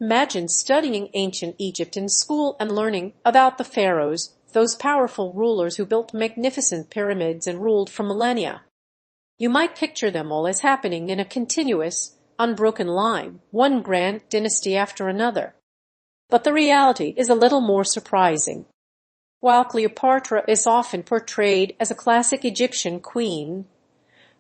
Imagine studying ancient Egypt in school and learning about the pharaohs, those powerful rulers who built magnificent pyramids and ruled for millennia. You might picture them all as happening in a continuous, unbroken line, one grand dynasty after another. But the reality is a little more surprising. While Cleopatra is often portrayed as a classic Egyptian queen,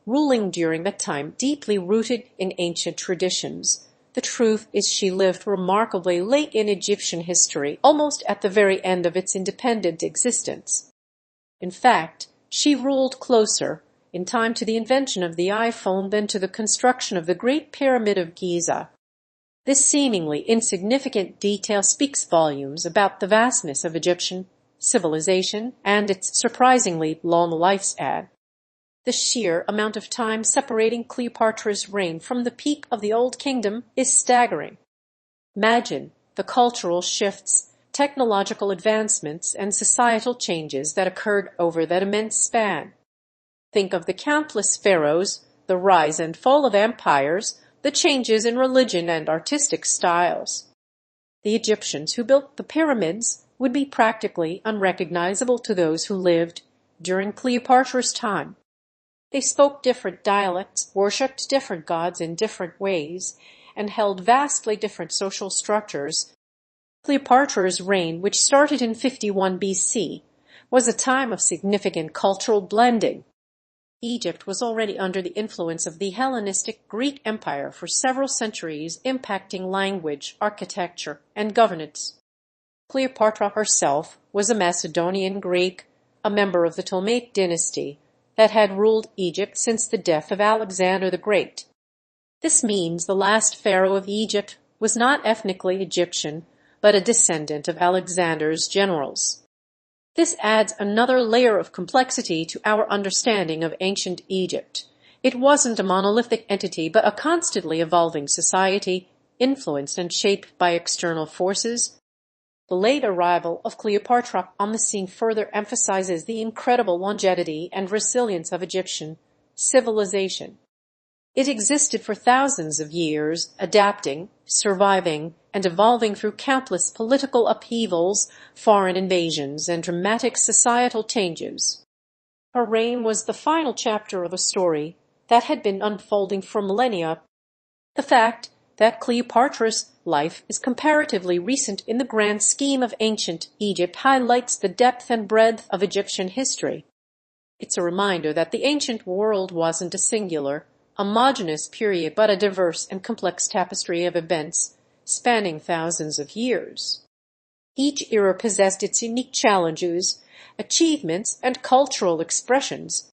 ruling during a time deeply rooted in ancient traditions, the truth is she lived remarkably late in Egyptian history, almost at the very end of its independent existence. In fact, she ruled closer in time to the invention of the iPhone than to the construction of the Great Pyramid of Giza. This seemingly insignificant detail speaks volumes about the vastness of Egyptian civilization and its surprisingly long lifespan. The sheer amount of time separating Cleopatra's reign from the peak of the Old Kingdom is staggering. Imagine the cultural shifts, technological advancements, and societal changes that occurred over that immense span. Think of the countless pharaohs, the rise and fall of empires, the changes in religion and artistic styles. The Egyptians who built the pyramids would be practically unrecognizable to those who lived during Cleopatra's time. They spoke different dialects, worshipped different gods in different ways, and held vastly different social structures. Cleopatra's reign, which started in 51 BC, was a time of significant cultural blending. Egypt was already under the influence of the Hellenistic Greek Empire for several centuries, impacting language, architecture, and governance. Cleopatra herself was a Macedonian Greek, a member of the Ptolemaic dynasty, that had ruled Egypt since the death of Alexander the Great. This means the last pharaoh of Egypt was not ethnically Egyptian, but a descendant of Alexander's generals. This adds another layer of complexity to our understanding of ancient Egypt. It wasn't a monolithic entity, but a constantly evolving society, influenced and shaped by external forces. The late arrival of Cleopatra on the scene further emphasizes the incredible longevity and resilience of Egyptian civilization. It existed for thousands of years, adapting, surviving, and evolving through countless political upheavals, foreign invasions, and dramatic societal changes. Her reign was the final chapter of a story that had been unfolding for millennia. The fact that Cleopatra's life is comparatively recent in the grand scheme of ancient Egypt highlights the depth and breadth of Egyptian history. It's a reminder that the ancient world wasn't a singular, homogeneous period, but a diverse and complex tapestry of events spanning thousands of years. Each era possessed its unique challenges, achievements, and cultural expressions.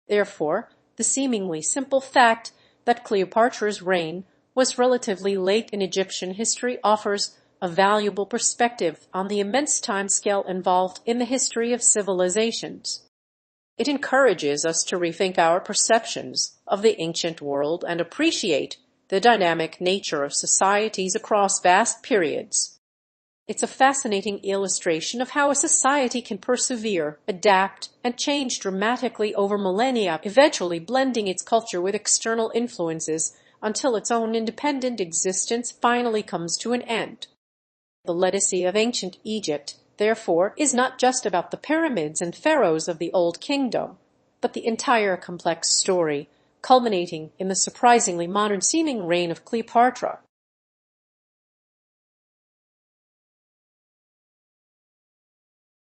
Therefore, the seemingly simple fact that Cleopatra's reign was relatively late in Egyptian history offers a valuable perspective on the immense timescale involved in the history of civilizations. It encourages us to rethink our perceptions of the ancient world and appreciate the dynamic nature of societies across vast periods. It's a fascinating illustration of how a society can persevere, adapt, and change dramatically over millennia, eventually blending its culture with external influences until its own independent existence finally comes to an end. The legacy of ancient Egypt, therefore, is not just about the pyramids and pharaohs of the Old Kingdom, but the entire complex story, culminating in the surprisingly modern-seeming reign of Cleopatra.